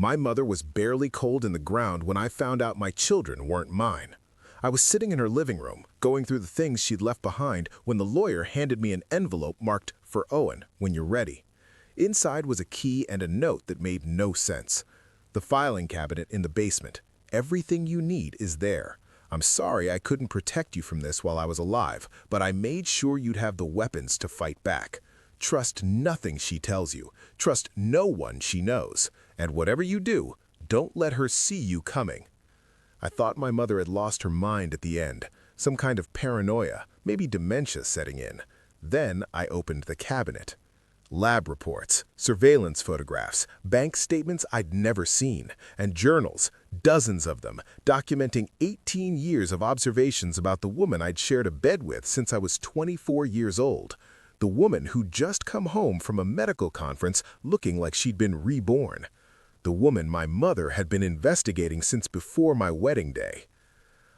My mother was barely cold in the ground when I found out my children weren't mine. I was sitting in her living room, going through the things she'd left behind when the lawyer handed me an envelope marked "For Owen, when you're ready." Inside was a key and a note that made no sense. "The filing cabinet in the basement. Everything you need is there. I'm sorry I couldn't protect you from this while I was alive, but I made sure you'd have the weapons to fight back. Trust nothing she tells you. Trust no one she knows. And whatever you do, don't let her see you coming." I thought my mother had lost her mind at the end, some kind of paranoia, maybe dementia setting in. Then I opened the cabinet. Lab reports, surveillance photographs, bank statements I'd never seen, and journals, dozens of them, documenting 18 years of observations about the woman I'd shared a bed with since I was 24 years old. The woman who'd just come home from a medical conference looking like she'd been reborn. The woman my mother had been investigating since before my wedding day.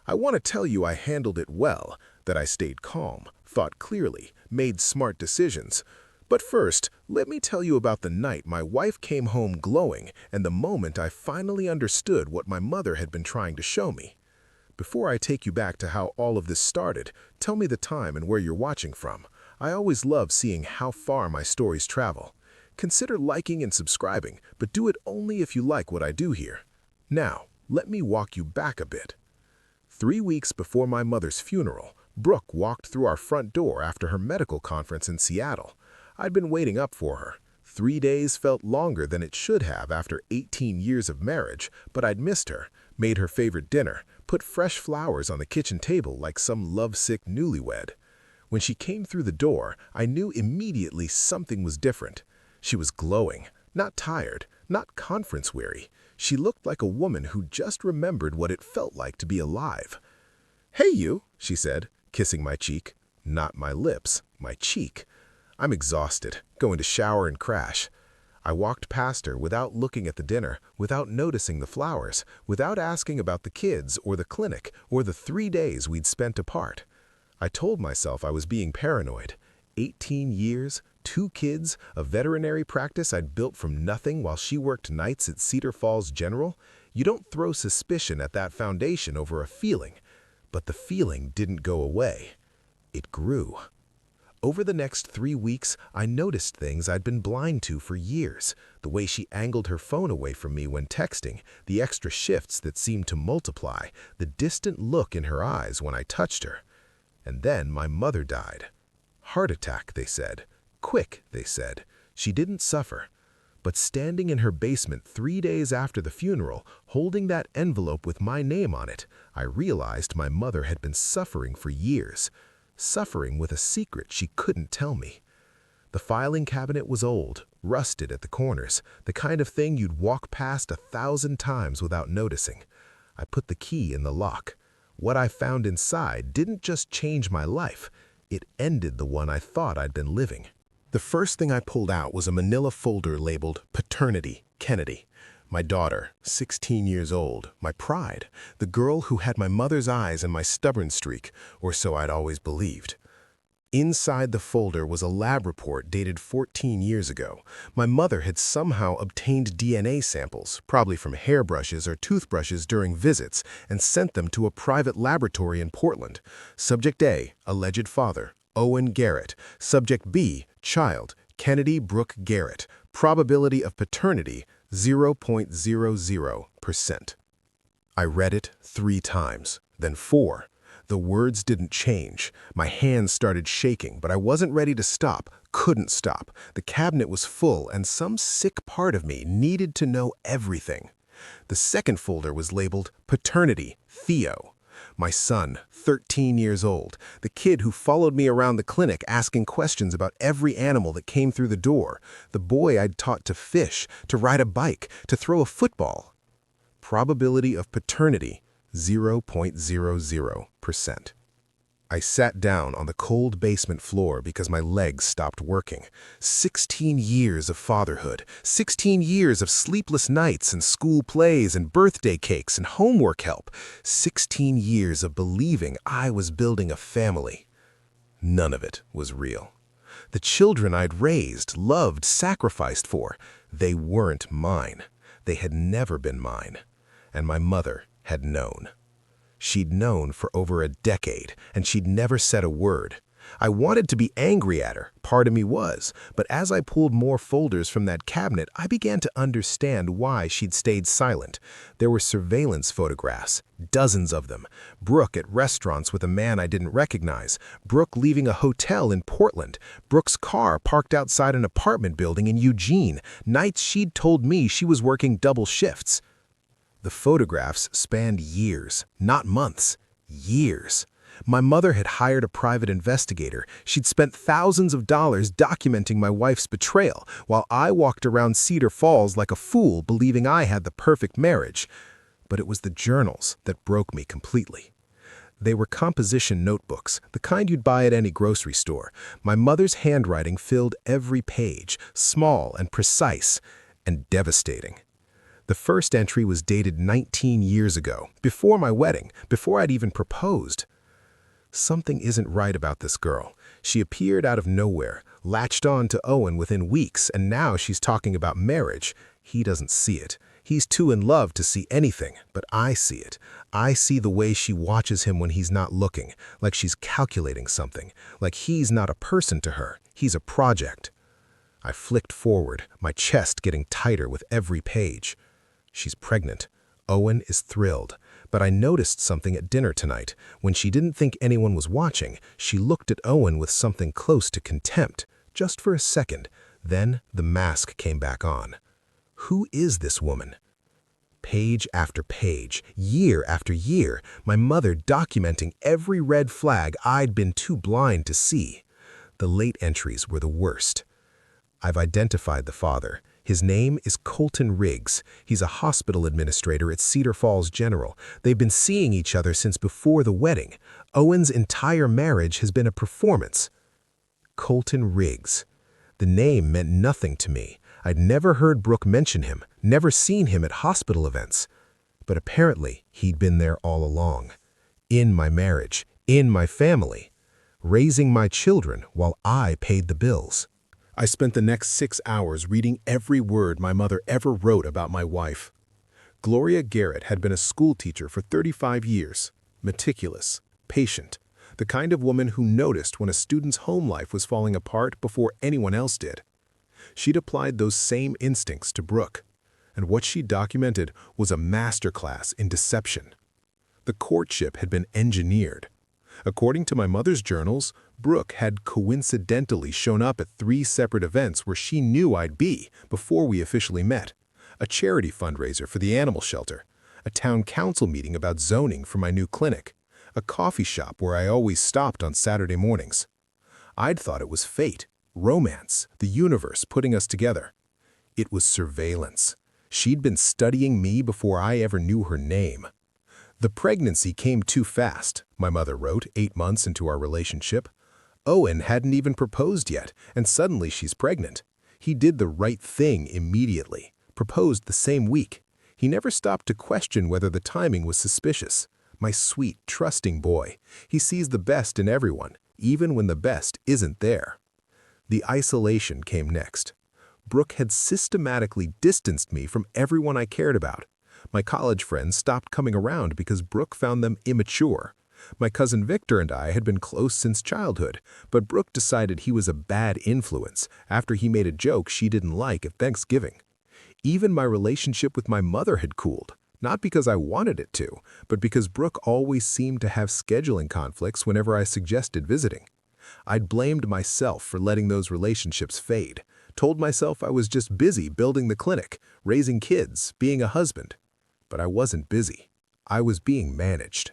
I want to tell you I handled it well, that I stayed calm, thought clearly, made smart decisions. But first, let me tell you about the night my wife came home glowing and the moment I finally understood what my mother had been trying to show me. Before I take you back to how all of this started, tell me the time and where you're watching from. I always love seeing how far my stories travel. Consider liking and subscribing, but do it only if you like what I do here. Now, let me walk you back a bit. 3 weeks before my mother's funeral, Brooke walked through our front door after her medical conference in Seattle. I'd been waiting up for her. 3 days felt longer than it should have after 18 years of marriage, but I'd missed her, made her favorite dinner, put fresh flowers on the kitchen table like some lovesick newlywed. When she came through the door, I knew immediately something was different. She was glowing, not tired, not conference-weary. She looked like a woman who just remembered what it felt like to be alive. "Hey, you," she said, kissing my cheek. Not my lips, my cheek. I'm exhausted, going to shower and crash. I walked past her without looking at the dinner, without noticing the flowers, without asking about the kids or the clinic or the 3 days we'd spent apart. I told myself I was being paranoid. 18 years, 2 kids, a veterinary practice I'd built from nothing while she worked nights at Cedar Falls General. You don't throw suspicion at that foundation over a feeling. But the feeling didn't go away. It grew. Over the next 3 weeks, I noticed things I'd been blind to for years. The way she angled her phone away from me when texting, the extra shifts that seemed to multiply, the distant look in her eyes when I touched her. And then my mother died. Heart attack, they said. Quick, they said. She didn't suffer. But standing in her basement 3 days after the funeral, holding that envelope with my name on it, I realized my mother had been suffering for years. Suffering with a secret she couldn't tell me. The filing cabinet was old, rusted at the corners, the kind of thing you'd walk past 1,000 times without noticing. I put the key in the lock. What I found inside didn't just change my life, it ended the one I thought I'd been living. The first thing I pulled out was a manila folder labeled Paternity, Kennedy. My daughter, 16 years old, my pride, the girl who had my mother's eyes and my stubborn streak, or so I'd always believed. Inside the folder was a lab report dated 14 years ago. My mother had somehow obtained DNA samples, probably from hairbrushes or toothbrushes during visits, and sent them to a private laboratory in Portland. Subject A, alleged father, Owen Garrett. Subject B, child, Kennedy Brooke Garrett. Probability of paternity, 0.00%. I read it 3 times, then 4. The words didn't change. My hands started shaking, but I wasn't ready to stop, couldn't stop. The cabinet was full, and some sick part of me needed to know everything. The second folder was labeled Paternity, Theo. My son, 13 years old, the kid who followed me around the clinic asking questions about every animal that came through the door, the boy I'd taught to fish, to ride a bike, to throw a football. Probability of paternity, 0.00%. I sat down on the cold basement floor because my legs stopped working. 16 years of fatherhood, 16 years of sleepless nights and school plays and birthday cakes and homework help, 16 years of believing I was building a family. None of it was real. The children I'd raised, loved, sacrificed for, they weren't mine. They had never been mine, and my mother had known. She'd known for over a decade, and she'd never said a word. I wanted to be angry at her, part of me was, but as I pulled more folders from that cabinet, I began to understand why she'd stayed silent. There were surveillance photographs, dozens of them. Brooke at restaurants with a man I didn't recognize. Brooke leaving a hotel in Portland. Brooke's car parked outside an apartment building in Eugene. Nights she'd told me she was working double shifts. The photographs spanned years, not months, years. My mother had hired a private investigator. She'd spent thousands of dollars documenting my wife's betrayal, while I walked around Cedar Falls like a fool believing I had the perfect marriage. But it was the journals that broke me completely. They were composition notebooks, the kind you'd buy at any grocery store. My mother's handwriting filled every page, small and precise, and devastating. The first entry was dated 19 years ago, before my wedding, before I'd even proposed. Something isn't right about this girl. She appeared out of nowhere, latched on to Owen within weeks, and now she's talking about marriage. He doesn't see it. He's too in love to see anything, but I see it. I see the way she watches him when he's not looking, like she's calculating something, like he's not a person to her, he's a project. I flicked forward, my chest getting tighter with every page. She's pregnant. Owen is thrilled. But I noticed something at dinner tonight. When she didn't think anyone was watching, she looked at Owen with something close to contempt, just for a second. Then the mask came back on. Who is this woman? Page after page, year after year, my mother documenting every red flag I'd been too blind to see. The late entries were the worst. I've identified the father. His name is Colton Riggs. He's a hospital administrator at Cedar Falls General. They've been seeing each other since before the wedding. Owen's entire marriage has been a performance. Colton Riggs. The name meant nothing to me. I'd never heard Brooke mention him, never seen him at hospital events. But apparently, he'd been there all along. In my marriage, in my family, raising my children while I paid the bills. I spent the next 6 hours reading every word my mother ever wrote about my wife. Gloria Garrett had been a school teacher for 35 years, meticulous, patient, the kind of woman who noticed when a student's home life was falling apart before anyone else did. She'd applied those same instincts to Brooke, and what she documented was a masterclass in deception. The courtship had been engineered. According to my mother's journals, Brooke had coincidentally shown up at 3 separate events where she knew I'd be before we officially met. A charity fundraiser for the animal shelter, a town council meeting about zoning for my new clinic, a coffee shop where I always stopped on Saturday mornings. I'd thought it was fate, romance, the universe putting us together. It was surveillance. She'd been studying me before I ever knew her name. The pregnancy came too fast, my mother wrote 8 months into our relationship. Owen hadn't even proposed yet, and suddenly she's pregnant. He did the right thing immediately, proposed the same week. He never stopped to question whether the timing was suspicious. My sweet, trusting boy. He sees the best in everyone, even when the best isn't there. The isolation came next. Brooke had systematically distanced me from everyone I cared about. My college friends stopped coming around because Brooke found them immature. My cousin Victor and I had been close since childhood, but Brooke decided he was a bad influence after he made a joke she didn't like at Thanksgiving. Even my relationship with my mother had cooled, not because I wanted it to, but because Brooke always seemed to have scheduling conflicts whenever I suggested visiting. I'd blamed myself for letting those relationships fade, told myself I was just busy building the clinic, raising kids, being a husband. But I wasn't busy. I was being managed.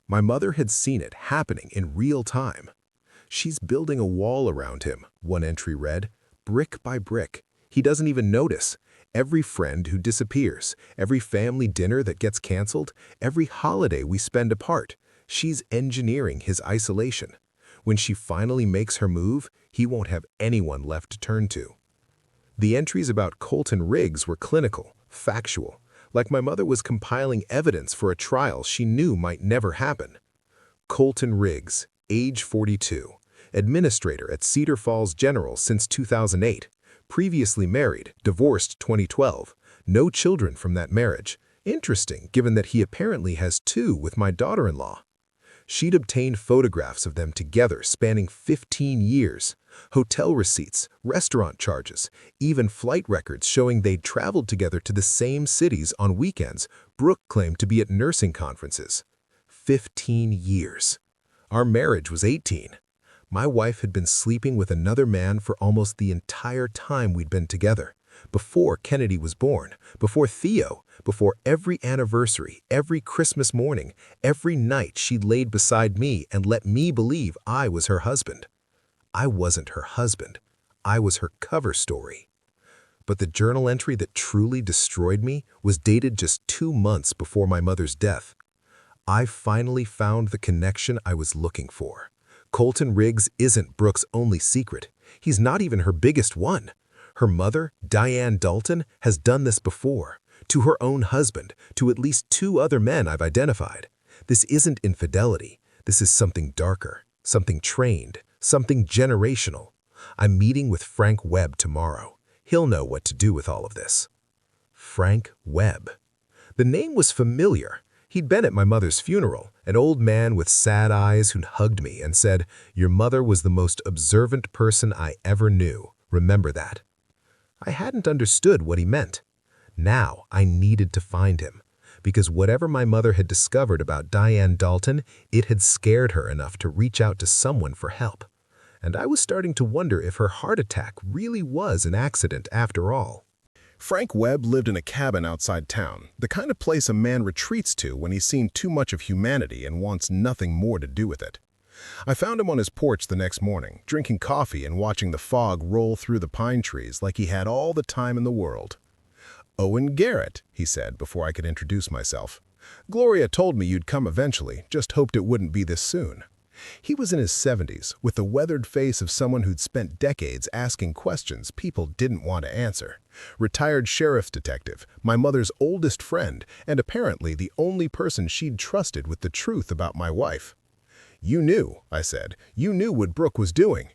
My mother had seen it happening in real time. She's building a wall around him, one entry read, brick by brick. He doesn't even notice. Every friend who disappears, every family dinner that gets canceled, every holiday we spend apart, she's engineering his isolation. When she finally makes her move, he won't have anyone left to turn to. The entries about Colton Riggs were clinical, factual, like my mother was compiling evidence for a trial she knew might never happen. Colton Riggs, age 42, administrator at Cedar Falls General since 2008, previously married, divorced 2012, No children from that marriage. Interesting, given that he apparently has two with my daughter-in-law. She'd obtained photographs of them together spanning 15 years, hotel receipts, restaurant charges, even flight records showing they'd traveled together to the same cities on weekends Brooke claimed to be at nursing conferences. 15 years. Our marriage was 18. My wife had been sleeping with another man for almost the entire time we'd been together. Before Kennedy was born, before Theo, before every anniversary, every Christmas morning, every night she laid beside me and let me believe I was her husband. I wasn't her husband. I was her cover story. But the journal entry that truly destroyed me was dated just 2 months before my mother's death. I finally found the connection I was looking for. Colton Riggs isn't Brooke's only secret. He's not even her biggest one. Her mother, Diane Dalton, has done this before, to her own husband, to at least 2 other men I've identified. This isn't infidelity. This is something darker, something trained, something generational. I'm meeting with Frank Webb tomorrow. He'll know what to do with all of this. Frank Webb. The name was familiar. He'd been at my mother's funeral, an old man with sad eyes who hugged me and said, "Your mother was the most observant person I ever knew. Remember that." I hadn't understood what he meant. Now I needed to find him, because whatever my mother had discovered about Diane Dalton, it had scared her enough to reach out to someone for help. And I was starting to wonder if her heart attack really was an accident after all. Frank Webb lived in a cabin outside town, the kind of place a man retreats to when he's seen too much of humanity and wants nothing more to do with it. I found him on his porch the next morning, drinking coffee and watching the fog roll through the pine trees like he had all the time in the world. "Owen Garrett," he said before I could introduce myself. "Gloria told me you'd come eventually, just hoped it wouldn't be this soon." He was in his 70s, with the weathered face of someone who'd spent decades asking questions people didn't want to answer. Retired sheriff's detective, my mother's oldest friend, and apparently the only person she'd trusted with the truth about my wife. "You knew," I said. "You knew what Brooke was doing."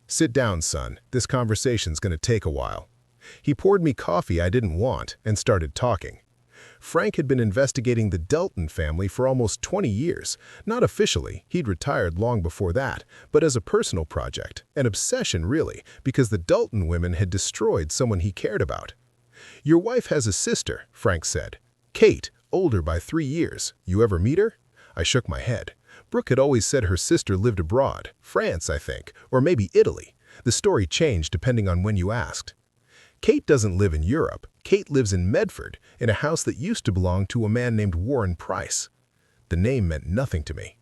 "Sit down, son. This conversation's going to take a while." He poured me coffee I didn't want and started talking. Frank had been investigating the Dalton family for almost 20 years. Not officially, he'd retired long before that, but as a personal project, an obsession really, because the Dalton women had destroyed someone he cared about. "Your wife has a sister," Frank said. "Kate, older by 3 years. You ever meet her?" I shook my head. Brooke had always said her sister lived abroad, France, I think, or maybe Italy. The story changed depending on when you asked. "Kate doesn't live in Europe. Kate lives in Medford, in a house that used to belong to a man named Warren Price." The name meant nothing to me.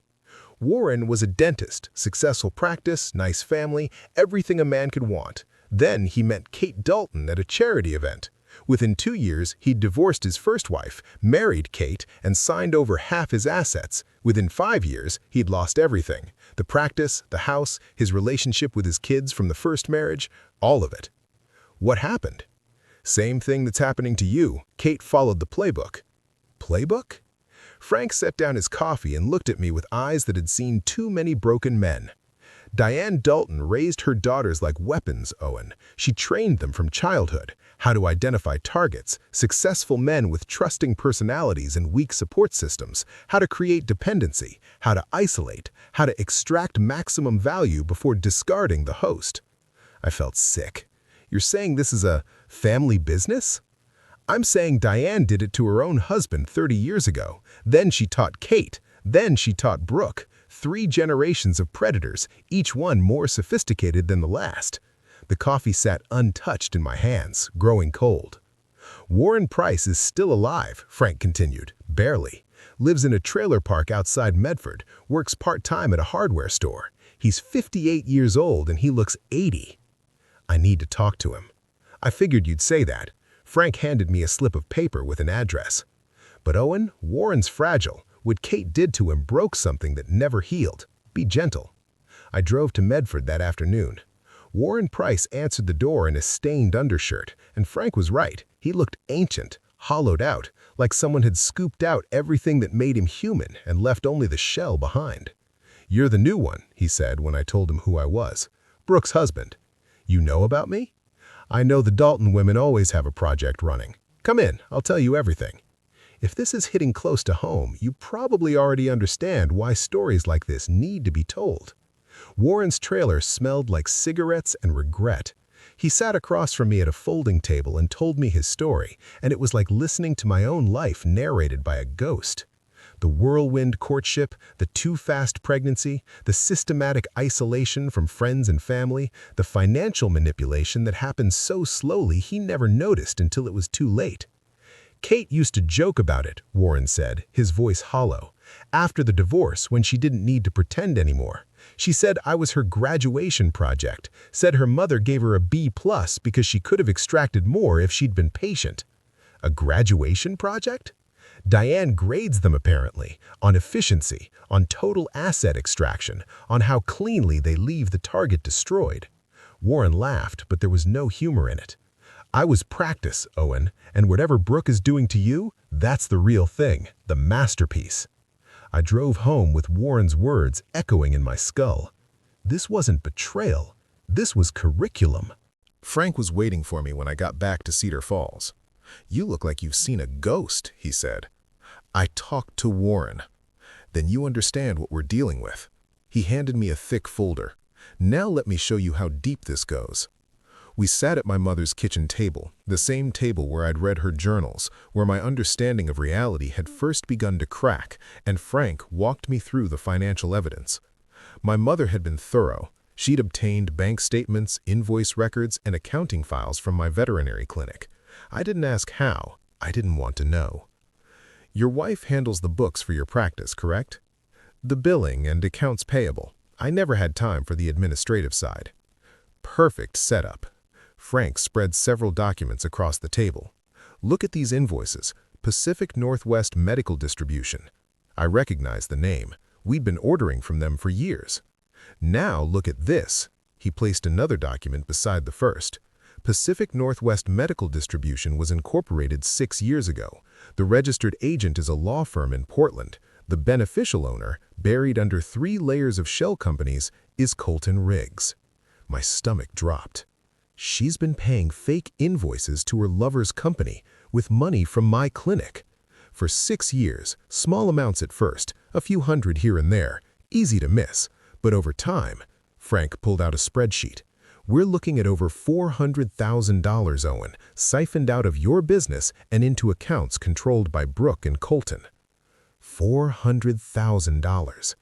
Warren was a dentist, successful practice, nice family, everything a man could want. Then he met Kate Dalton at a charity event. Within 2 years, he'd divorced his first wife, married Kate, and signed over half his assets. Within 5 years, he'd lost everything. The practice, the house, his relationship with his kids from the first marriage, all of it. What happened? Same thing that's happening to you. Kate followed the playbook. Playbook? Frank set down his coffee and looked at me with eyes that had seen too many broken men. "Diane Dalton raised her daughters like weapons, Owen. She trained them from childhood. How to identify targets, successful men with trusting personalities and weak support systems, how to create dependency, how to isolate, how to extract maximum value before discarding the host." I felt sick. "You're saying this is a family business?" "I'm saying Diane did it to her own husband 30 years ago. Then she taught Kate. Then she taught Brooke. 3 generations of predators, each one more sophisticated than the last." The coffee sat untouched in my hands, growing cold. "Warren Price is still alive," Frank continued. "Barely. Lives in a trailer park outside Medford. Works part-time at a hardware store. He's 58 years old and he looks 80. I need to talk to him." "I figured you'd say that." Frank handed me a slip of paper with an address. "But Owen, Warren's fragile. What Kate did to him broke something that never healed. Be gentle." I drove to Medford that afternoon. Warren Price answered the door in a stained undershirt, and Frank was right. He looked ancient, hollowed out, like someone had scooped out everything that made him human and left only the shell behind. "You're the new one," he said when I told him who I was. "Brooke's husband. You know about me?" "I know the Dalton women always have a project running." Come in, I'll tell you everything. If this is hitting close to home, you probably already understand why stories like this need to be told. Warren's trailer smelled like cigarettes and regret. He sat across from me at a folding table and told me his story, and it was like listening to my own life narrated by a ghost. The whirlwind courtship, the too-fast pregnancy, the systematic isolation from friends and family, the financial manipulation that happened so slowly he never noticed until it was too late. Kate used to joke about it, Warren said, his voice hollow. After the divorce, when she didn't need to pretend anymore. She said I was her graduation project, said her mother gave her a B+ because she could have extracted more if she'd been patient. A graduation project? Diane grades them apparently, on efficiency, on total asset extraction, on how cleanly they leave the target destroyed. Warren laughed, but there was no humor in it. I was practice, Owen, and whatever Brooke is doing to you, that's the real thing, the masterpiece. I drove home with Warren's words echoing in my skull. This wasn't betrayal, this was curriculum. Frank was waiting for me when I got back to Cedar Falls. "You look like you've seen a ghost," he said. "I talked to Warren." "Then you understand what we're dealing with." He handed me a thick folder. "Now let me show you how deep this goes." We sat at my mother's kitchen table, the same table where I'd read her journals, where my understanding of reality had first begun to crack, and Frank walked me through the financial evidence. My mother had been thorough. She'd obtained bank statements, invoice records, and accounting files from my veterinary clinic. I didn't ask how. I didn't want to know. "Your wife handles the books for your practice, correct?" "The billing and accounts payable. I never had time for the administrative side." "Perfect setup." Frank spread several documents across the table. "Look at these invoices. Pacific Northwest Medical Distribution." I recognized the name. We'd been ordering from them for years. "Now look at this." He placed another document beside the first. Pacific Northwest Medical Distribution was incorporated 6 years ago. The registered agent is a law firm in Portland. The beneficial owner, buried under 3 layers of shell companies, is Colton Riggs. My stomach dropped. She's been paying fake invoices to her lover's company with money from my clinic. For 6 years, small amounts at first, a few hundred here and there, easy to miss. But over time, Frank pulled out a spreadsheet. We're looking at over $400,000, Owen, siphoned out of your business and into accounts controlled by Brooke and Colton. $400,000.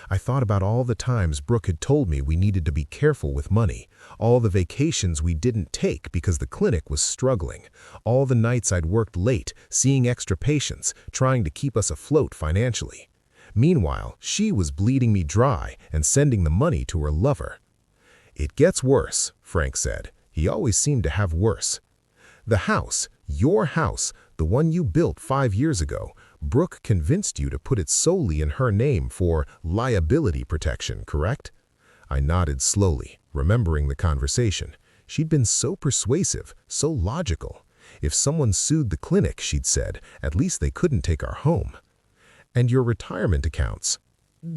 I thought about all the times Brooke had told me we needed to be careful with money, all the vacations we didn't take because the clinic was struggling, all the nights I'd worked late, seeing extra patients, trying to keep us afloat financially. Meanwhile, she was bleeding me dry and sending the money to her lover. "It gets worse," Frank said. He always seemed to have worse. "The house, your house, the one you built 5 years ago, Brooke convinced you to put it solely in her name for liability protection, correct?" I nodded slowly, remembering the conversation. She'd been so persuasive, so logical. If someone sued the clinic, she'd said, at least they couldn't take our home. "And your retirement accounts?"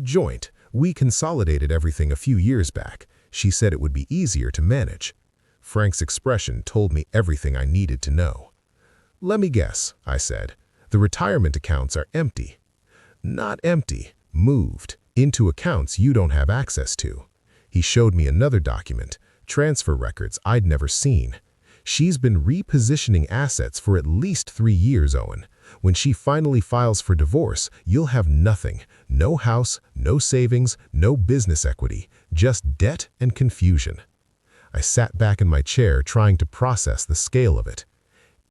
"Joint. We consolidated everything a few years back. She said it would be easier to manage." Frank's expression told me everything I needed to know. "Let me guess," I said. "The retirement accounts are empty." "Not empty, moved, into accounts you don't have access to." He showed me another document, transfer records I'd never seen. "She's been repositioning assets for at least 3 years, Owen. When she finally files for divorce, you'll have nothing. No house, no savings, no business equity, just debt and confusion." I sat back in my chair trying to process the scale of it.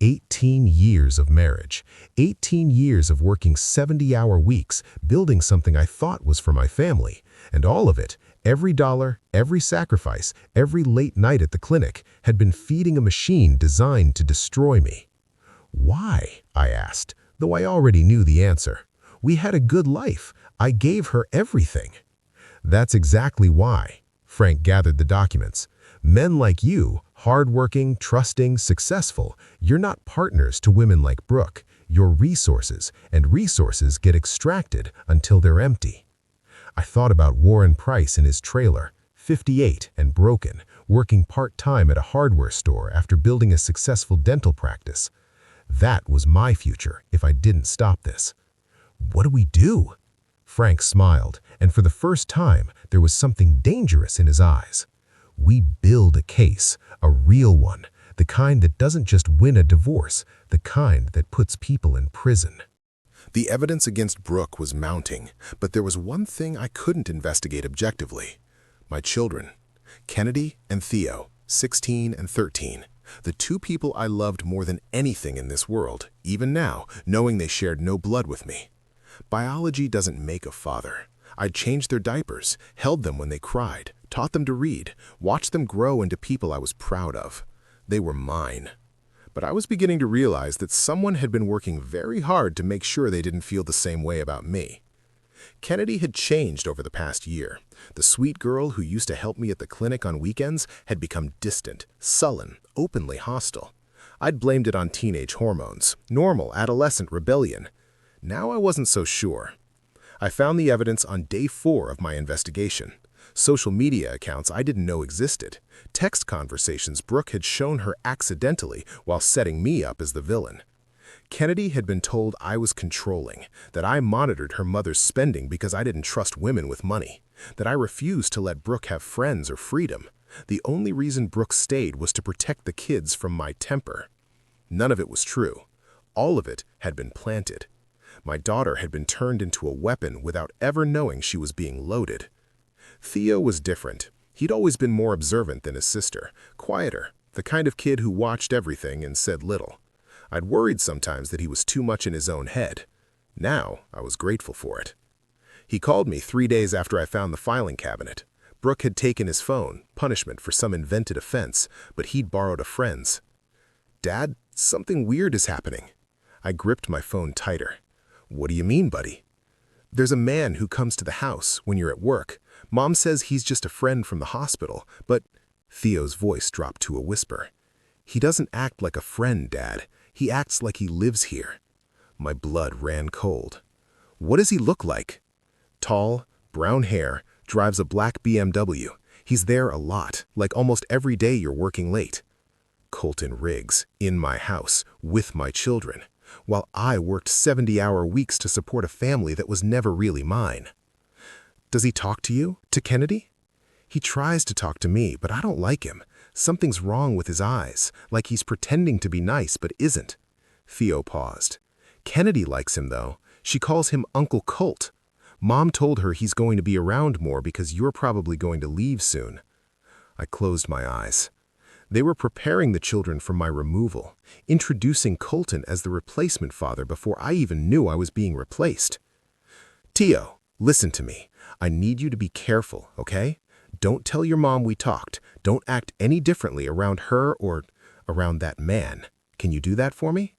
18 years of marriage, 18 years of working 70-hour weeks, building something I thought was for my family, and all of it, every dollar, every sacrifice, every late night at the clinic, had been feeding a machine designed to destroy me. "Why?" I asked, though I already knew the answer. "We had a good life. I gave her everything." "That's exactly why." Frank gathered the documents. "Men like you, hardworking, trusting, successful, you're not partners to women like Brooke. You're resources, and resources get extracted until they're empty." I thought about Warren Price in his trailer, 58 and broken, working part-time at a hardware store after building a successful dental practice. That was my future if I didn't stop this. What do we do? Frank smiled, and for the first time, there was something dangerous in his eyes. We build a case, a real one, the kind that doesn't just win a divorce, the kind that puts people in prison. The evidence against Brooke was mounting, but there was one thing I couldn't investigate objectively. My children, Kennedy and Theo, 16 and 13, the two people I loved more than anything in this world, even now, knowing they shared no blood with me. Biology doesn't make a father. I'd changed their diapers, held them when they cried, taught them to read, watched them grow into people I was proud of. They were mine. But I was beginning to realize that someone had been working very hard to make sure they didn't feel the same way about me. Kennedy had changed over the past year. The sweet girl who used to help me at the clinic on weekends had become distant, sullen, openly hostile. I'd blamed it on teenage hormones, normal adolescent rebellion. Now I wasn't so sure. I found the evidence on day 4 of my investigation. Social media accounts I didn't know existed. Text conversations Brooke had shown her accidentally while setting me up as the villain. Kennedy had been told I was controlling, that I monitored her mother's spending because I didn't trust women with money, that I refused to let Brooke have friends or freedom. The only reason Brooke stayed was to protect the kids from my temper. None of it was true. All of it had been planted. My daughter had been turned into a weapon without ever knowing she was being loaded. Theo was different. He'd always been more observant than his sister, quieter, the kind of kid who watched everything and said little. I'd worried sometimes that he was too much in his own head. Now I was grateful for it. He called me 3 days after I found the filing cabinet. Brooke had taken his phone, punishment for some invented offense, but he'd borrowed a friend's. "Dad, something weird is happening." I gripped my phone tighter. "What do you mean, buddy?" "There's a man who comes to the house when you're at work. Mom says he's just a friend from the hospital, but—" Theo's voice dropped to a whisper. "He doesn't act like a friend, Dad. He acts like he lives here." My blood ran cold. "What does he look like?" "Tall, brown hair, drives a black BMW. He's there a lot, like almost every day you're working late." Colton Riggs, in my house, with my children, while I worked 70-hour weeks to support a family that was never really mine. "Does he talk to you? To Kennedy?" "He tries to talk to me, but I don't like him. Something's wrong with his eyes, like he's pretending to be nice but isn't." Theo paused. "Kennedy likes him, though. She calls him Uncle Colt. Mom told her he's going to be around more because you're probably going to leave soon." I closed my eyes. They were preparing the children for my removal, introducing Colton as the replacement father before I even knew I was being replaced. "Theo, listen to me. I need you to be careful, okay? Don't tell your mom we talked. Don't act any differently around her or around that man. Can you do that for me?"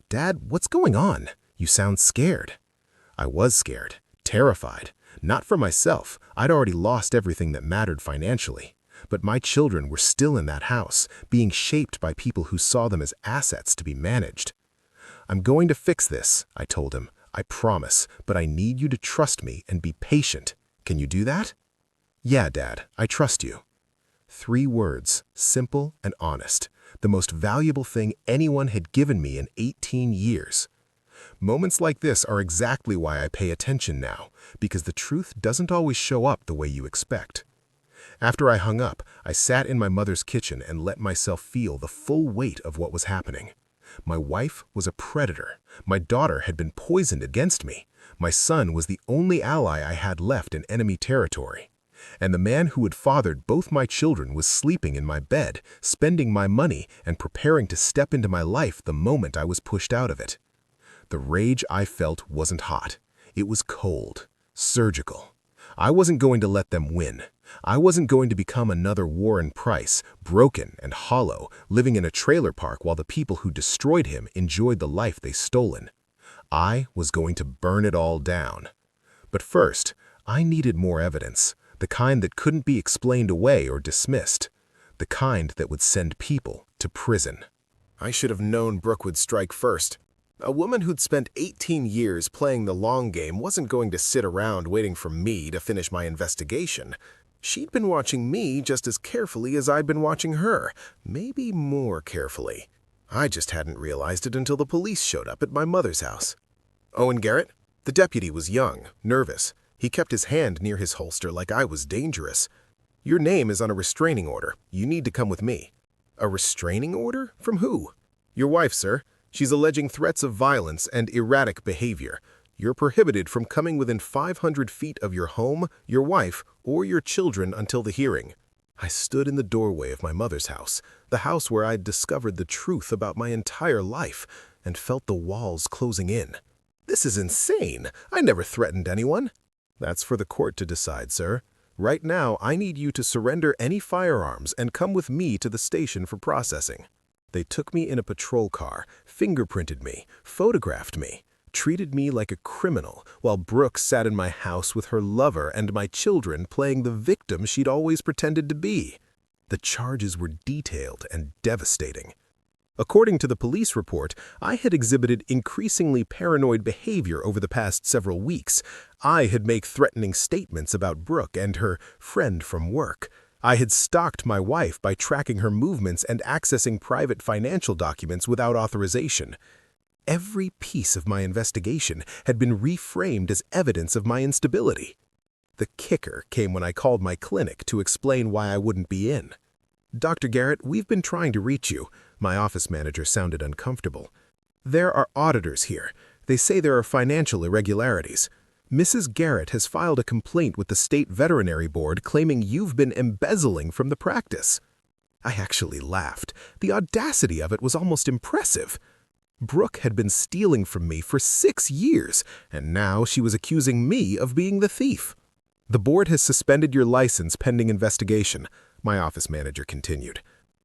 "Dad, what's going on? You sound scared." I was scared, terrified. Not for myself. I'd already lost everything that mattered financially. But my children were still in that house, being shaped by people who saw them as assets to be managed. "I'm going to fix this," I told him. "I promise, but I need you to trust me and be patient. Can you do that?" "Yeah, Dad, I trust you." 3 words, simple and honest, the most valuable thing anyone had given me in 18 years. Moments like this are exactly why I pay attention now, because the truth doesn't always show up the way you expect. After I hung up, I sat in my mother's kitchen and let myself feel the full weight of what was happening. My wife was a predator. My daughter had been poisoned against me. My son was the only ally I had left in enemy territory. And the man who had fathered both my children was sleeping in my bed, spending my money, and preparing to step into my life the moment I was pushed out of it. The rage I felt wasn't hot. It was cold, surgical. I wasn't going to let them win. I wasn't going to become another Warren Price, broken and hollow, living in a trailer park while the people who destroyed him enjoyed the life they stolen. I was going to burn it all down. But first, I needed more evidence, the kind that couldn't be explained away or dismissed, the kind that would send people to prison. I should have known Brooke would strike first. A woman who'd spent 18 years playing the long game wasn't going to sit around waiting for me to finish my investigation. She'd been watching me just as carefully as I'd been watching her, maybe more carefully. I just hadn't realized it until the police showed up at my mother's house. Owen Garrett? The deputy was young, nervous. He kept his hand near his holster like I was dangerous. Your name is on a restraining order. You need to come with me. A restraining order? From who? Your wife, sir. She's alleging threats of violence and erratic behavior. You're prohibited from coming within 500 feet of your home, your wife, or your children until the hearing. I stood in the doorway of my mother's house, the house where I'd discovered the truth about my entire life, and felt the walls closing in. This is insane. I never threatened anyone. That's for the court to decide, sir. Right now, I need you to surrender any firearms and come with me to the station for processing. They took me in a patrol car, fingerprinted me, photographed me, treated me like a criminal, while Brooke sat in my house with her lover and my children playing the victim she'd always pretended to be. The charges were detailed and devastating. According to the police report, I had exhibited increasingly paranoid behavior over the past several weeks. I had made threatening statements about Brooke and her friend from work. I had stalked my wife by tracking her movements and accessing private financial documents without authorization. Every piece of my investigation had been reframed as evidence of my instability. The kicker came when I called my clinic to explain why I wouldn't be in. Dr. Garrett, we've been trying to reach you. My office manager sounded uncomfortable. There are auditors here. They say there are financial irregularities. Mrs. Garrett has filed a complaint with the State Veterinary Board claiming you've been embezzling from the practice. I actually laughed. The audacity of it was almost impressive. Brooke had been stealing from me for 6 years, and now she was accusing me of being the thief. The board has suspended your license pending investigation, my office manager continued.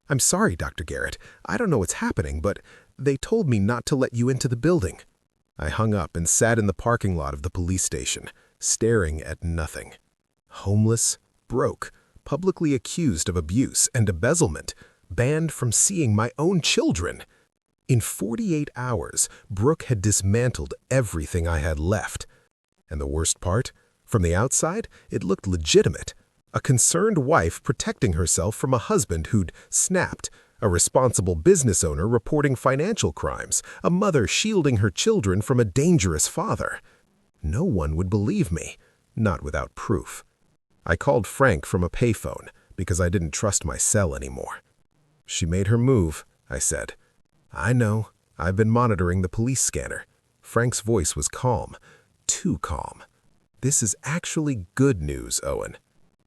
I'm sorry, Dr. Garrett. I don't know what's happening, but they told me not to let you into the building. I hung up and sat in the parking lot of the police station, staring at nothing. Homeless, broke, publicly accused of abuse and embezzlement, banned from seeing my own children. In 48 hours, Brooke had dismantled everything I had left. And the worst part? From the outside, it looked legitimate. A concerned wife protecting herself from a husband who'd snapped, a responsible business owner reporting financial crimes, a mother shielding her children from a dangerous father. No one would believe me, not without proof. I called Frank from a payphone because I didn't trust my cell anymore. She made her move, I said. I know. I've been monitoring the police scanner. Frank's voice was calm, too calm. This is actually good news, Owen.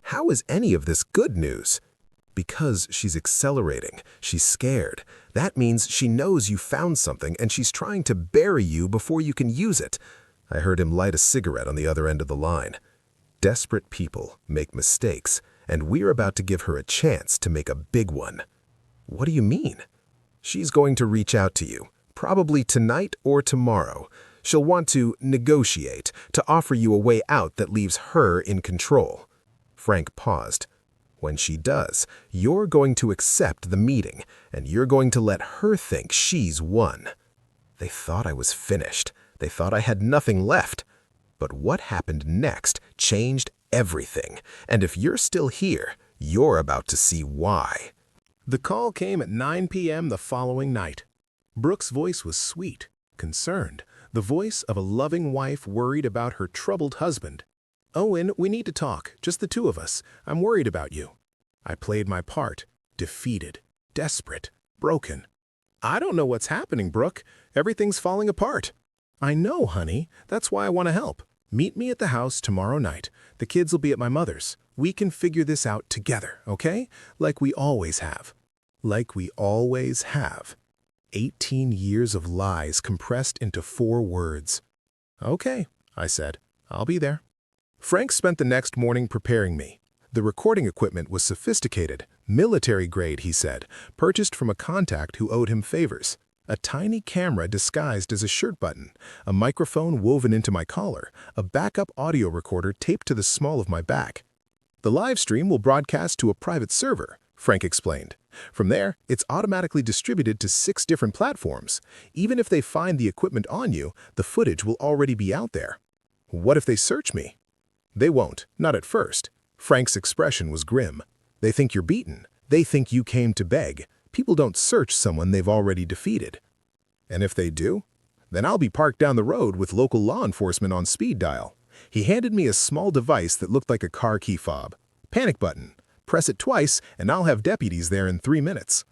How is any of this good news? Because she's accelerating. She's scared. That means she knows you found something and she's trying to bury you before you can use it. I heard him light a cigarette on the other end of the line. Desperate people make mistakes, and we're about to give her a chance to make a big one. What do you mean? She's going to reach out to you, probably tonight or tomorrow. She'll want to negotiate, to offer you a way out that leaves her in control. Frank paused. When she does, you're going to accept the meeting, and you're going to let her think she's won. They thought I was finished. They thought I had nothing left. But what happened next changed everything, and if you're still here, you're about to see why. The call came at 9 p.m. the following night. Brooke's voice was sweet, concerned, the voice of a loving wife worried about her troubled husband. Owen, we need to talk, just the two of us. I'm worried about you. I played my part, defeated, desperate, broken. I don't know what's happening, Brooke. Everything's falling apart. I know, honey. That's why I want to help. Meet me at the house tomorrow night. The kids will be at my mother's. We can figure this out together, okay? Like we always have. Like we always have. 18 years of lies compressed into 4 words. Okay, I said. I'll be there. Frank spent the next morning preparing me. The recording equipment was sophisticated, military grade, he said, purchased from a contact who owed him favors. A tiny camera disguised as a shirt button, a microphone woven into my collar, a backup audio recorder taped to the small of my back. The live stream will broadcast to a private server, Frank explained. From there, it's automatically distributed to 6 different platforms. Even if they find the equipment on you, the footage will already be out there. What if they search me? They won't, not at first. Frank's expression was grim. They think you're beaten. They think you came to beg. People don't search someone they've already defeated. And if they do, then I'll be parked down the road with local law enforcement on speed dial. He handed me a small device that looked like a car key fob. Panic button. Press it twice, and I'll have deputies there in 3 minutes.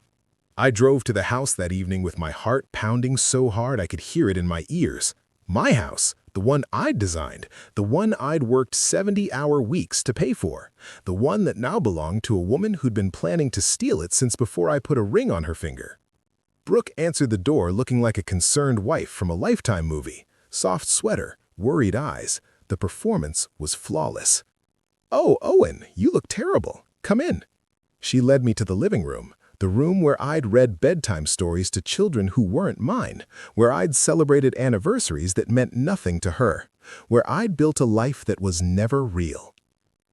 I drove to the house that evening with my heart pounding so hard I could hear it in my ears. My house, the one I'd designed, the one I'd worked 70-hour weeks to pay for, the one that now belonged to a woman who'd been planning to steal it since before I put a ring on her finger. Brooke answered the door looking like a concerned wife from a Lifetime movie. Soft sweater, worried eyes. The performance was flawless. "Oh, Owen, you look terrible. Come in." She led me to the living room, the room where I'd read bedtime stories to children who weren't mine, where I'd celebrated anniversaries that meant nothing to her, where I'd built a life that was never real.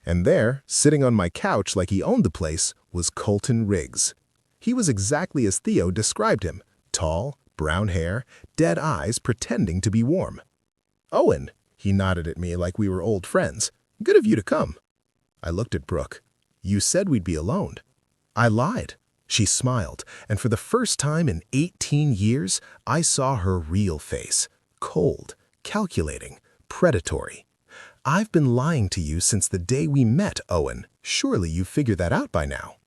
And there, sitting on my couch like he owned the place, was Colton Riggs. He was exactly as Theo described him, tall, brown hair, dead eyes pretending to be warm. "Owen," he nodded at me like we were old friends. "Good of you to come." I looked at Brooke. "You said we'd be alone." I lied. She smiled, and for the first time in 18 years, I saw her real face. Cold, calculating, predatory. "I've been lying to you since the day we met, Owen. Surely you've figured that out by now."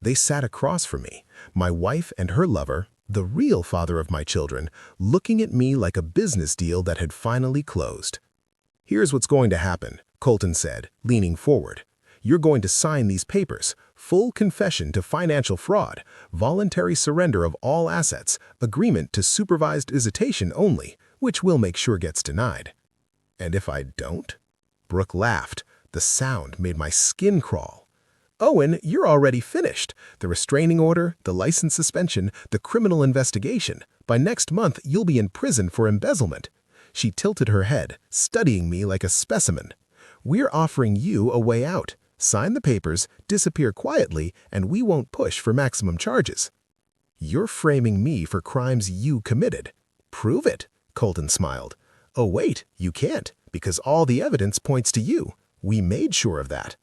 They sat across from me, my wife and her lover, the real father of my children, looking at me like a business deal that had finally closed. "Here's what's going to happen," Colton said, leaning forward. "You're going to sign these papers, full confession to financial fraud, voluntary surrender of all assets, agreement to supervised visitation only, which we'll make sure gets denied." "And if I don't?" Brooke laughed. The sound made my skin crawl. "Owen, you're already finished. The restraining order, the license suspension, the criminal investigation. By next month, you'll be in prison for embezzlement." She tilted her head, studying me like a specimen. "We're offering you a way out. Sign the papers, disappear quietly, and we won't push for maximum charges." "You're framing me for crimes you committed." "Prove it," Colton smiled. "Oh wait, you can't, because all the evidence points to you. We made sure of that."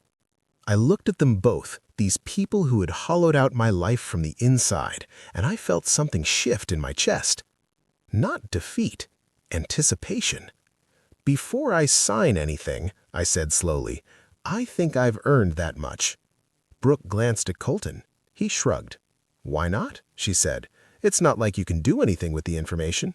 I looked at them both, these people who had hollowed out my life from the inside, and I felt something shift in my chest. Not defeat, anticipation. "Before I sign anything," I said slowly, "I think I've earned that much." Brooke glanced at Colton. He shrugged. "Why not?" she said. "It's not like you can do anything with the information."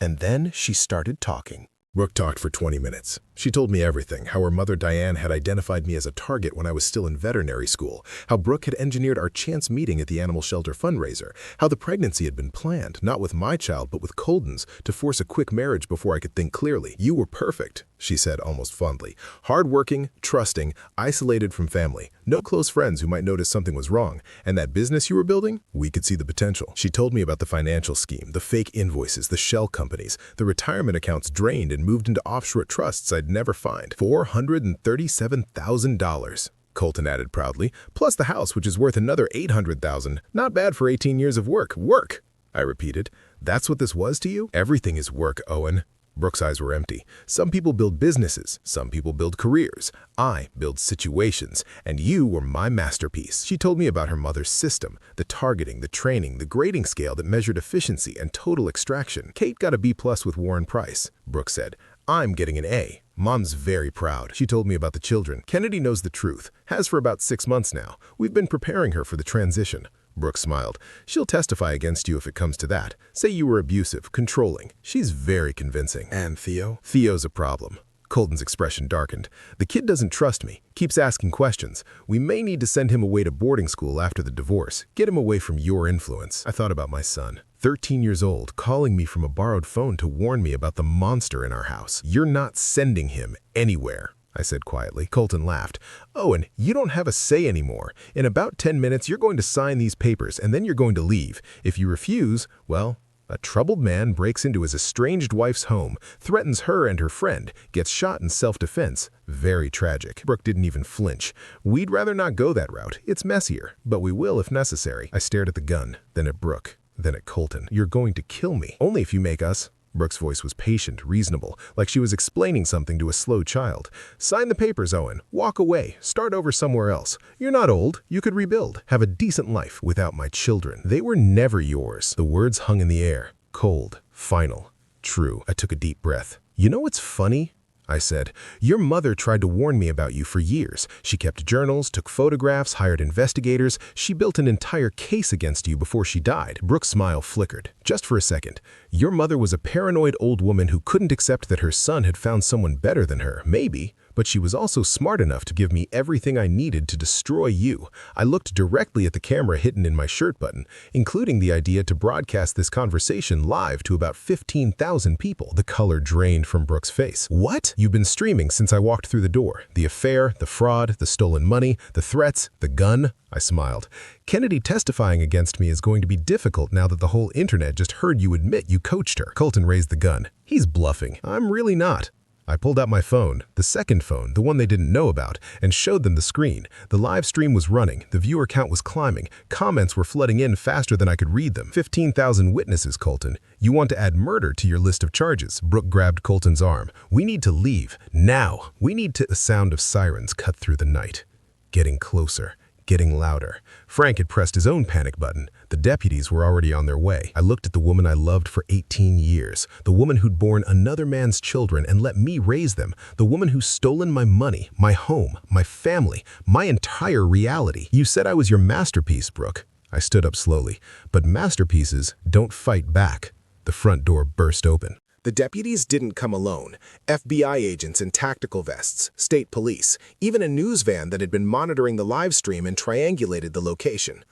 And then she started talking. Brooke talked for 20 minutes. She told me everything, how her mother Diane had identified me as a target when I was still in veterinary school, how Brooke had engineered our chance meeting at the animal shelter fundraiser, how the pregnancy had been planned, not with my child but with Colton's, to force a quick marriage before I could think clearly. "You were perfect," she said almost fondly. "Hardworking, trusting, isolated from family, no close friends who might notice something was wrong, and that business you were building, we could see the potential." She told me about the financial scheme, the fake invoices, the shell companies, the retirement accounts drained and moved into offshore trusts I'd never find. $437,000, Colton added proudly, plus the house, which is worth another $800,000. Not bad for 18 years of work. Work, I repeated. "That's what this was to you?" "Everything is work, Owen." Brooke's eyes were empty. "Some people build businesses, some people build careers. I build situations, and you were my masterpiece." She told me about her mother's system, the targeting, the training, the grading scale that measured efficiency and total extraction. "Kate got a B+ with Warren Price," Brooke said. "I'm getting an A. Mom's very proud." She told me about the children. "Kennedy knows the truth, has for about 6 months now. We've been preparing her for the transition." Brooke smiled. "She'll testify against you if it comes to that. Say you were abusive, controlling. She's very convincing." "And Theo?" "Theo's a problem." Colton's expression darkened. "The kid doesn't trust me, keeps asking questions. We may need to send him away to boarding school after the divorce. Get him away from your influence." I thought about my son, 13 years old, calling me from a borrowed phone to warn me about the monster in our house. "You're not sending him anywhere," I said quietly. Colton laughed. "Owen, you don't have a say anymore. In about 10 minutes, you're going to sign these papers, and then you're going to leave. If you refuse, well, a troubled man breaks into his estranged wife's home, threatens her and her friend, gets shot in self-defense. Very tragic." Brooke didn't even flinch. "We'd rather not go that route. It's messier, but we will if necessary." I stared at the gun, then at Brooke, then at Colton. "You're going to kill me. Only if you make us Brooke's voice was patient, reasonable, like she was explaining something to a slow child. "Sign the papers, Owen. Walk away. Start over somewhere else. You're not old. You could rebuild. Have a decent life without my children. They were never yours." The words hung in the air, cold, final, true. I took a deep breath. "You know what's funny?" I said. "Your mother tried to warn me about you for years. She kept journals, took photographs, hired investigators. She built an entire case against you before she died." Brooke's smile flickered. "Just for a second. Your mother was a paranoid old woman who couldn't accept that her son had found someone better than her, maybe. But she was also smart enough to give me everything I needed to destroy you." I looked directly at the camera hidden in my shirt button, including the idea to broadcast this conversation live to about 15,000 people. The color drained from Brooke's face. "What? You've been streaming since I walked through the door. The affair, the fraud, the stolen money, the threats, the gun." I smiled. "Kennedy testifying against me is going to be difficult now that the whole internet just heard you admit you coached her." Colton raised the gun. "He's bluffing. I'm really not." I pulled out my phone, the second phone, the one they didn't know about, and showed them the screen. The live stream was running, the viewer count was climbing, comments were flooding in faster than I could read them. 15,000 witnesses, Colton. You want to add murder to your list of charges." Brooke grabbed Colton's arm. "We need to leave, now. We need to..." The sound of sirens cut through the night. Getting closer. Getting louder. Frank had pressed his own panic button. The deputies were already on their way. I looked at the woman I loved for 18 years, the woman who'd borne another man's children and let me raise them, the woman who's stolen my money, my home, my family, my entire reality. "You said I was your masterpiece, Brooke." I stood up slowly. "But masterpieces don't fight back." The front door burst open. The deputies didn't come alone. FBI agents in tactical vests, state police, even a news van that had been monitoring the live stream and triangulated the location.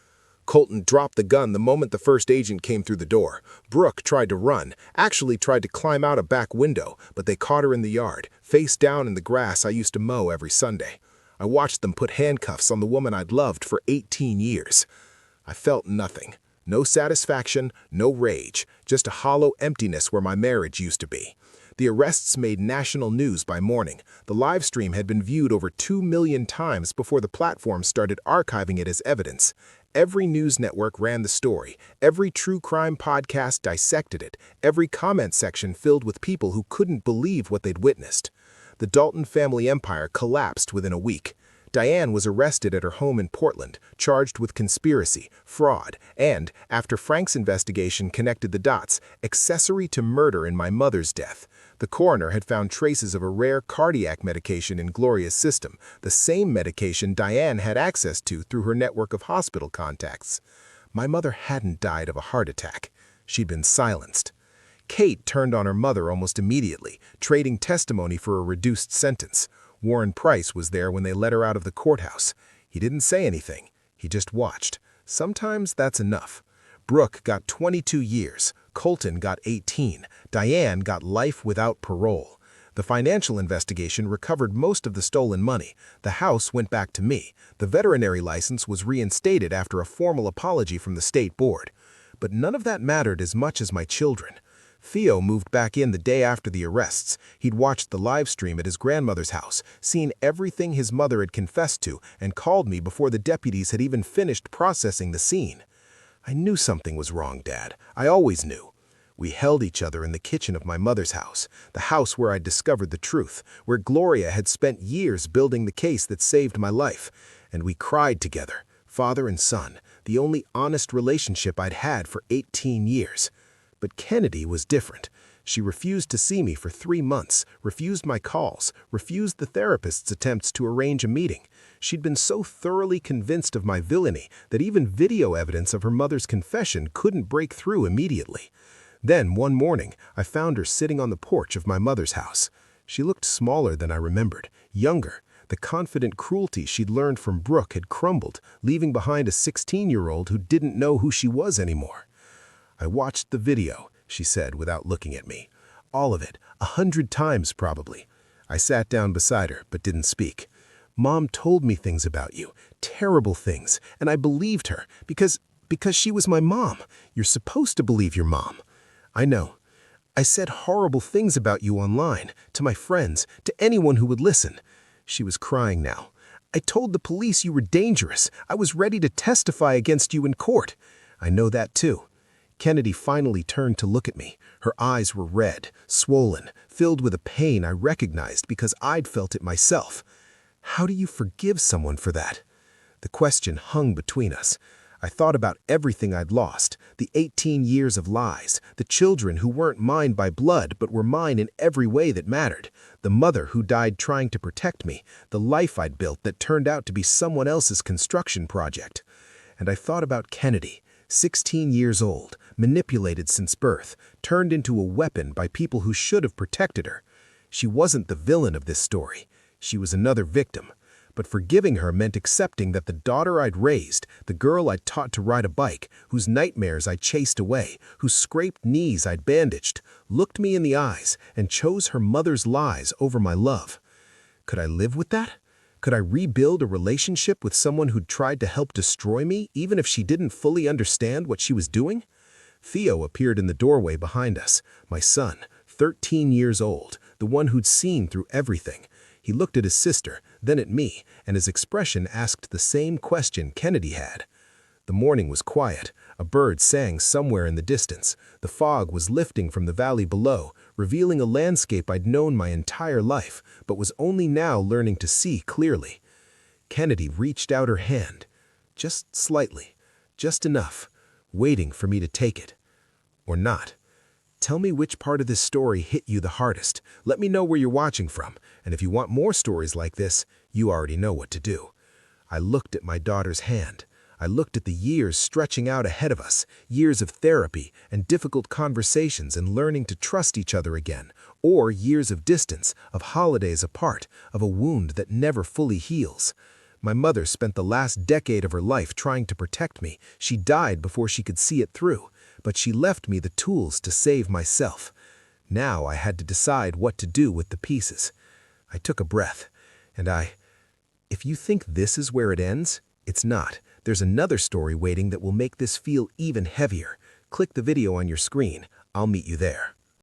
Colton dropped the gun the moment the first agent came through the door. Brooke tried to run, actually tried to climb out a back window, but they caught her in the yard, face down in the grass I used to mow every Sunday. I watched them put handcuffs on the woman I'd loved for 18 years. I felt nothing. No satisfaction, no rage, just a hollow emptiness where my marriage used to be. The arrests made national news by morning. The live stream had been viewed over 2 million times before the platform started archiving it as evidence. Every news network ran the story. Every true crime podcast dissected it. Every comment section filled with people who couldn't believe what they'd witnessed. The Dalton family empire collapsed within a week. Diane was arrested at her home in Portland, charged with conspiracy, fraud, and, after Frank's investigation connected the dots, accessory to murder in my mother's death. The coroner had found traces of a rare cardiac medication in Gloria's system, the same medication Diane had access to through her network of hospital contacts. My mother hadn't died of a heart attack. She'd been silenced. Kate turned on her mother almost immediately, trading testimony for a reduced sentence. Warren Price was there when they let her out of the courthouse. He didn't say anything. He just watched. Sometimes that's enough. Brooke got 22 years. Colton got 18. Diane got life without parole. The financial investigation recovered most of the stolen money. The house went back to me. The veterinary license was reinstated after a formal apology from the state board. But none of that mattered as much as my children. Theo moved back in the day after the arrests. He'd watched the live stream at his grandmother's house, seen everything his mother had confessed to, and called me before the deputies had even finished processing the scene. I knew something was wrong, Dad. I always knew. We held each other in the kitchen of my mother's house, the house where I'd discovered the truth, where Gloria had spent years building the case that saved my life. And we cried together, father and son, the only honest relationship I'd had for 18 years. But Kennedy was different. She refused to see me for 3 months, refused my calls, refused the therapist's attempts to arrange a meeting. She'd been so thoroughly convinced of my villainy that even video evidence of her mother's confession couldn't break through immediately. Then, one morning, I found her sitting on the porch of my mother's house. She looked smaller than I remembered, younger. The confident cruelty she'd learned from Brooke had crumbled, leaving behind a 16-year-old who didn't know who she was anymore. "I watched the video," she said without looking at me. "All of it, 100 times probably." I sat down beside her, but didn't speak. "Mom told me things about you, terrible things, and I believed her, because she was my mom. You're supposed to believe your mom." "I know. I said horrible things about you online, to my friends, to anyone who would listen." She was crying now. "I told the police you were dangerous. I was ready to testify against you in court." "I know that too." Kennedy finally turned to look at me. Her eyes were red, swollen, filled with a pain I recognized because I'd felt it myself. How do you forgive someone for that? The question hung between us. I thought about everything I'd lost, the 18 years of lies, the children who weren't mine by blood but were mine in every way that mattered, the mother who died trying to protect me, the life I'd built that turned out to be someone else's construction project. And I thought about Kennedy, 16 years old, manipulated since birth, turned into a weapon by people who should have protected her. She wasn't the villain of this story. She was another victim. But forgiving her meant accepting that the daughter I'd raised, the girl I'd taught to ride a bike, whose nightmares I chased away, whose scraped knees I'd bandaged, looked me in the eyes and chose her mother's lies over my love. Could I live with that? Could I rebuild a relationship with someone who'd tried to help destroy me, even if she didn't fully understand what she was doing? Theo appeared in the doorway behind us, my son, 13 years old, the one who'd seen through everything. He looked at his sister, then at me, and his expression asked the same question Kennedy had. The morning was quiet. A bird sang somewhere in the distance. The fog was lifting from the valley below, revealing a landscape I'd known my entire life, but was only now learning to see clearly. Kennedy reached out her hand, just slightly, just enough, waiting for me to take it. Or not. Tell me which part of this story hit you the hardest. Let me know where you're watching from. And if you want more stories like this, you already know what to do. I looked at my daughter's hand. I looked at the years stretching out ahead of us, years of therapy and difficult conversations and learning to trust each other again, or years of distance, of holidays apart, of a wound that never fully heals. My mother spent the last decade of her life trying to protect me. She died before she could see it through, but she left me the tools to save myself. Now I had to decide what to do with the pieces. I took a breath, and if you think this is where it ends, it's not. There's another story waiting that will make this feel even heavier. Click the video on your screen. I'll meet you there.